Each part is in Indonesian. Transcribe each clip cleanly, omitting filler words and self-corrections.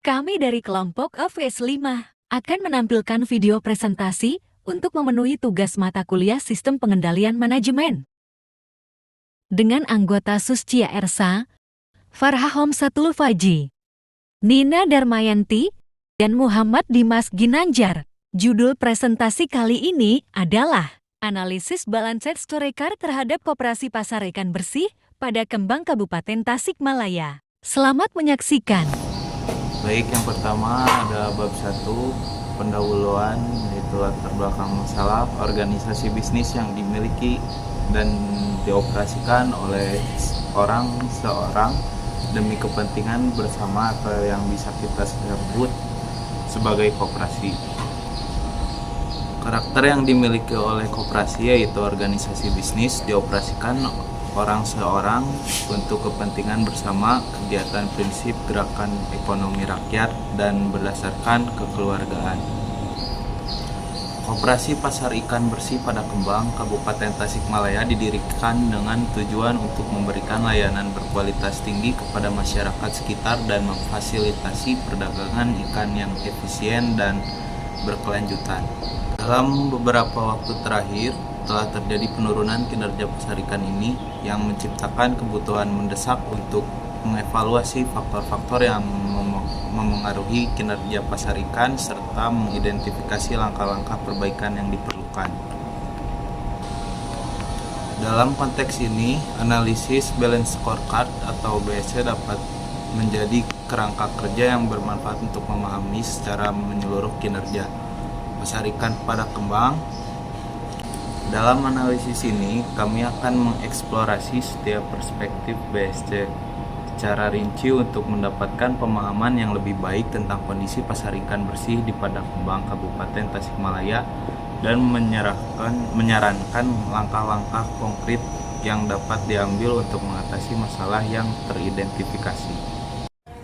Kami dari kelompok AVS5 akan menampilkan video presentasi untuk memenuhi tugas mata kuliah Sistem Pengendalian Manajemen. Dengan anggota Suscia Ersa, Farha Homsatul Faji, Nina Darmayanti, dan Muhammad Dimas Ginanjar. Judul presentasi kali ini adalah Analisis Balanced Scorecard terhadap Koperasi Pasar Ikan Bersih pada Kembang Kabupaten Tasikmalaya. Selamat menyaksikan. Baik, yang pertama ada bab 1, pendahuluan, yaitu latar belakang masalah organisasi bisnis yang dimiliki dan dioperasikan oleh seorang demi kepentingan bersama atau yang bisa kita sebut sebagai koperasi. Karakter yang dimiliki oleh koperasi yaitu organisasi bisnis dioperasikan seorang untuk kepentingan bersama, kegiatan prinsip gerakan ekonomi rakyat, dan berdasarkan kekeluargaan. Koperasi Pasar Ikan Bersih pada Kembang, Kabupaten Tasikmalaya didirikan dengan tujuan untuk memberikan layanan berkualitas tinggi kepada masyarakat sekitar dan memfasilitasi perdagangan ikan yang efisien dan berkelanjutan. Dalam beberapa waktu terakhir, telah terjadi penurunan kinerja pasar ikan ini yang menciptakan kebutuhan mendesak untuk mengevaluasi faktor-faktor yang memengaruhi kinerja pasar ikan serta mengidentifikasi langkah-langkah perbaikan yang diperlukan. Dalam konteks ini, analisis Balance Scorecard atau BSC dapat menjadi kerangka kerja yang bermanfaat untuk memahami secara menyeluruh kinerja pasar ikan pada Kembang. Dalam analisis ini, kami akan mengeksplorasi setiap perspektif BSC secara rinci untuk mendapatkan pemahaman yang lebih baik tentang kondisi pasar ikan bersih di Padang Kembang, Kabupaten Tasikmalaya, dan menyarankan langkah-langkah konkret yang dapat diambil untuk mengatasi masalah yang teridentifikasi.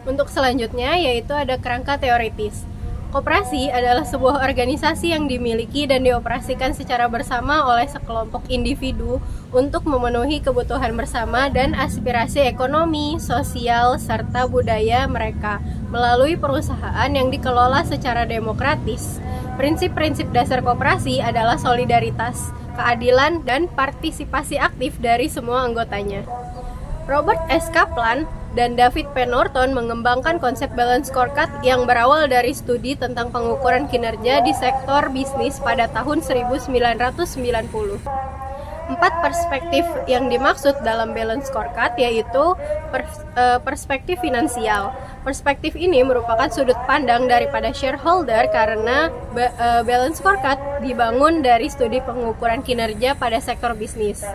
Untuk selanjutnya yaitu ada kerangka teoritis. Koperasi adalah sebuah organisasi yang dimiliki dan dioperasikan secara bersama oleh sekelompok individu untuk memenuhi kebutuhan bersama dan aspirasi ekonomi, sosial, serta budaya mereka melalui perusahaan yang dikelola secara demokratis. Prinsip-prinsip dasar koperasi adalah solidaritas, keadilan, dan partisipasi aktif dari semua anggotanya. Robert S. Kaplan dan David P. Norton mengembangkan konsep Balance Scorecard yang berawal dari studi tentang pengukuran kinerja di sektor bisnis pada tahun 1990. 4 perspektif yang dimaksud dalam Balance Scorecard yaitu perspektif finansial. Perspektif ini merupakan sudut pandang daripada shareholder karena Balance Scorecard dibangun dari studi pengukuran kinerja pada sektor bisnis.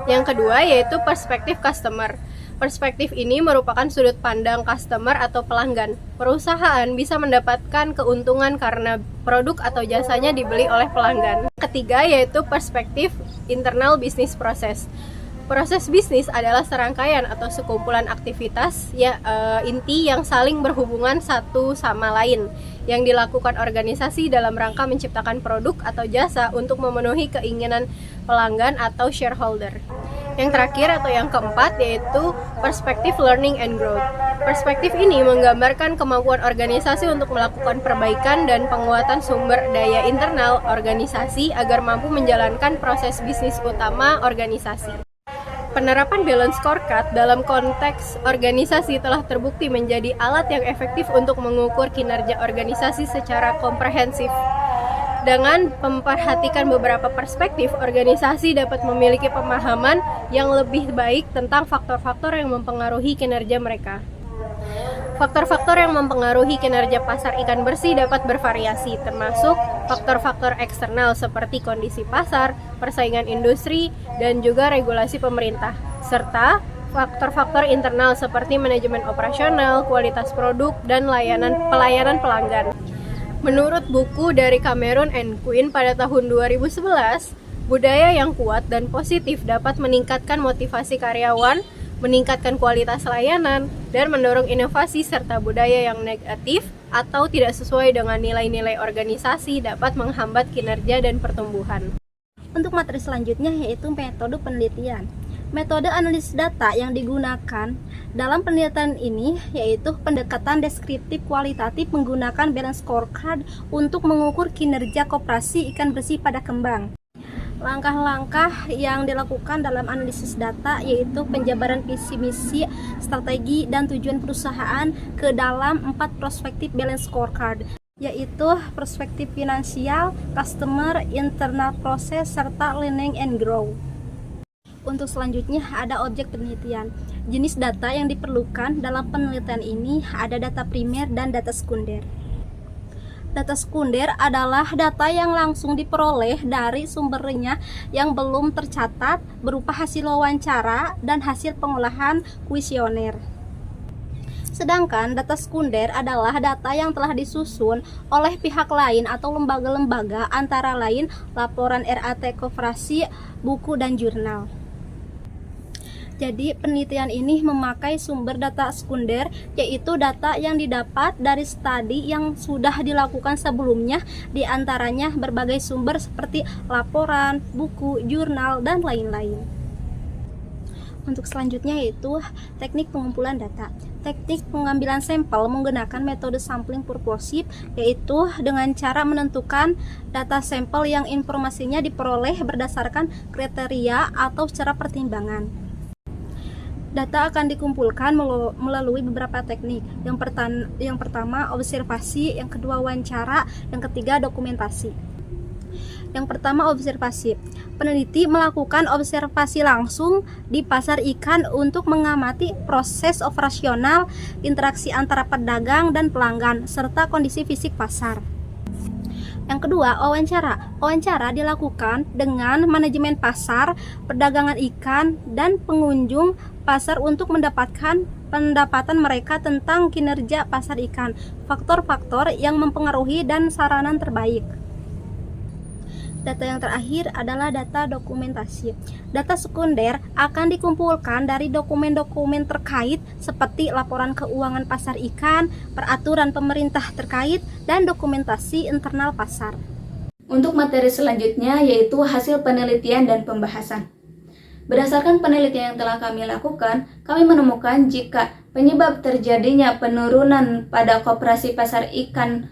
Yang kedua yaitu perspektif customer. Perspektif ini merupakan sudut pandang customer atau pelanggan. Perusahaan bisa mendapatkan keuntungan karena produk atau jasanya dibeli oleh pelanggan. Ketiga yaitu perspektif internal business process. Proses bisnis adalah serangkaian atau sekumpulan aktivitas inti yang saling berhubungan satu sama lain yang dilakukan organisasi dalam rangka menciptakan produk atau jasa untuk memenuhi keinginan pelanggan atau shareholder. Yang terakhir atau yang keempat yaitu perspektif learning and growth. Perspektif ini menggambarkan kemampuan organisasi untuk melakukan perbaikan dan penguatan sumber daya internal organisasi agar mampu menjalankan proses bisnis utama organisasi. Penerapan Balance Scorecard dalam konteks organisasi telah terbukti menjadi alat yang efektif untuk mengukur kinerja organisasi secara komprehensif. Dengan memperhatikan beberapa perspektif, organisasi dapat memiliki pemahaman yang lebih baik tentang faktor-faktor yang mempengaruhi kinerja mereka. Faktor-faktor yang mempengaruhi kinerja pasar ikan bersih dapat bervariasi, termasuk faktor-faktor eksternal seperti kondisi pasar, persaingan industri, dan juga regulasi pemerintah, serta faktor-faktor internal seperti manajemen operasional, kualitas produk, dan pelayanan pelanggan. Menurut buku dari Cameron and Quinn pada tahun 2011, budaya yang kuat dan positif dapat meningkatkan motivasi karyawan, meningkatkan kualitas layanan, dan mendorong inovasi serta budaya yang negatif atau tidak sesuai dengan nilai-nilai organisasi dapat menghambat kinerja dan pertumbuhan. Untuk materi selanjutnya yaitu metode penelitian. Metode analisis data yang digunakan dalam penelitian ini yaitu pendekatan deskriptif kualitatif menggunakan balance scorecard untuk mengukur kinerja koperasi ikan bersih pada kembang. Langkah-langkah yang dilakukan dalam analisis data yaitu penjabaran visi misi, strategi, dan tujuan perusahaan ke dalam 4 perspektif balance scorecard, yaitu perspektif finansial, customer, internal proses, serta learning and grow. Untuk selanjutnya ada objek penelitian. Jenis data yang diperlukan dalam penelitian ini ada data primer dan data sekunder. Data sekunder adalah data yang langsung diperoleh dari sumbernya yang belum tercatat berupa hasil wawancara dan hasil pengolahan kuesioner. Sedangkan data sekunder adalah data yang telah disusun oleh pihak lain atau lembaga-lembaga antara lain laporan RAT koperasi, buku, dan jurnal. Jadi penelitian ini memakai sumber data sekunder, yaitu data yang didapat dari studi yang sudah dilakukan sebelumnya, diantaranya berbagai sumber seperti laporan, buku, jurnal, dan lain-lain. Untuk selanjutnya yaitu teknik pengumpulan data. Teknik pengambilan sampel menggunakan metode sampling purposive, yaitu dengan cara menentukan data sampel yang informasinya diperoleh berdasarkan kriteria atau secara pertimbangan. Data akan dikumpulkan melalui beberapa teknik. Yang pertama observasi, yang kedua wawancara, yang ketiga dokumentasi. Yang pertama observasi. Peneliti melakukan observasi langsung di pasar ikan untuk mengamati proses operasional, interaksi antara pedagang dan pelanggan, serta kondisi fisik pasar. Yang kedua, wawancara. Wawancara dilakukan dengan manajemen pasar, perdagangan ikan, dan pengunjung pasar untuk mendapatkan pendapatan mereka tentang kinerja pasar ikan, faktor-faktor yang mempengaruhi, dan saranan terbaik. Data yang terakhir adalah data dokumentasi. Data sekunder akan dikumpulkan dari dokumen-dokumen terkait seperti laporan keuangan pasar ikan, peraturan pemerintah terkait, dan dokumentasi internal pasar. Untuk materi selanjutnya yaitu hasil penelitian dan pembahasan. Berdasarkan penelitian yang telah kami lakukan, kami menemukan jika penyebab terjadinya penurunan pada koperasi pasar ikan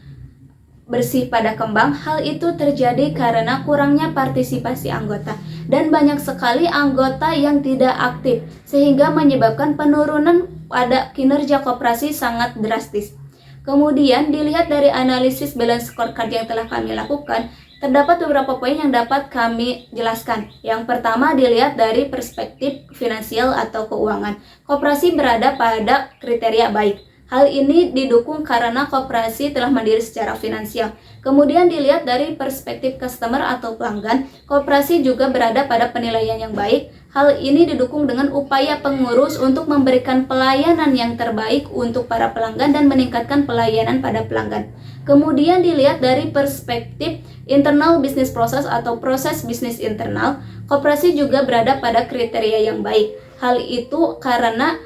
bersih pada kembang, hal itu terjadi karena kurangnya partisipasi anggota dan banyak sekali anggota yang tidak aktif sehingga menyebabkan penurunan pada kinerja koperasi sangat drastis. Kemudian dilihat dari analisis balance scorecard yang telah kami lakukan, terdapat beberapa poin yang dapat kami jelaskan. Yang pertama dilihat dari perspektif finansial atau keuangan. Koperasi berada pada kriteria baik. Hal ini didukung karena koperasi telah mandiri secara finansial. Kemudian dilihat dari perspektif customer atau pelanggan, koperasi juga berada pada penilaian yang baik. Hal ini didukung dengan upaya pengurus untuk memberikan pelayanan yang terbaik untuk para pelanggan dan meningkatkan pelayanan pada pelanggan. Kemudian dilihat dari perspektif internal business process atau proses bisnis internal, koperasi juga berada pada kriteria yang baik. Hal itu karena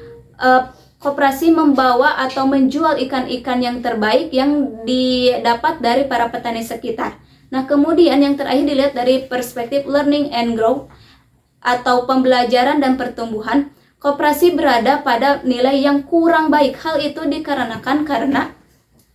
koperasi membawa atau menjual ikan-ikan yang terbaik yang didapat dari para petani sekitar. Nah, kemudian yang terakhir dilihat dari perspektif learning and grow atau pembelajaran dan pertumbuhan. Koperasi berada pada nilai yang kurang baik. Hal itu dikarenakan karena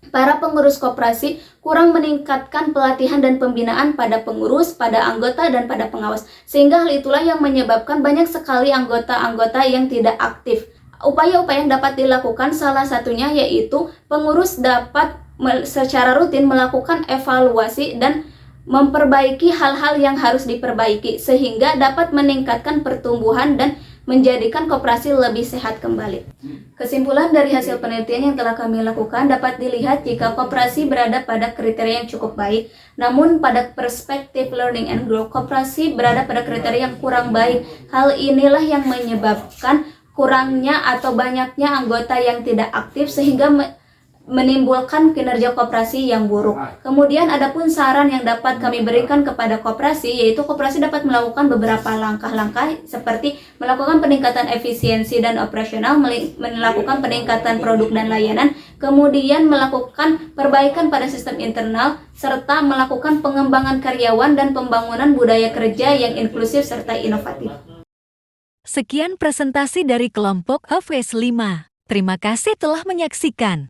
para pengurus koperasi kurang meningkatkan pelatihan dan pembinaan pada pengurus, pada anggota, dan pada pengawas. Sehingga hal itulah yang menyebabkan banyak sekali anggota-anggota yang tidak aktif. Upaya-upaya yang dapat dilakukan salah satunya yaitu pengurus dapat secara rutin melakukan evaluasi dan memperbaiki hal-hal yang harus diperbaiki sehingga dapat meningkatkan pertumbuhan dan menjadikan koperasi lebih sehat kembali. Kesimpulan dari hasil penelitian yang telah kami lakukan dapat dilihat jika koperasi berada pada kriteria yang cukup baik, namun pada perspektif learning and grow, koperasi berada pada kriteria yang kurang baik. Hal inilah yang menyebabkan kurangnya atau banyaknya anggota yang tidak aktif sehingga menimbulkan kinerja koperasi yang buruk. Kemudian adapun saran yang dapat kami berikan kepada koperasi yaitu koperasi dapat melakukan beberapa langkah-langkah seperti melakukan peningkatan efisiensi dan operasional, melakukan peningkatan produk dan layanan, kemudian melakukan perbaikan pada sistem internal, serta melakukan pengembangan karyawan dan pembangunan budaya kerja yang inklusif serta inovatif. Sekian presentasi dari kelompok AVS 5. Terima kasih telah menyaksikan.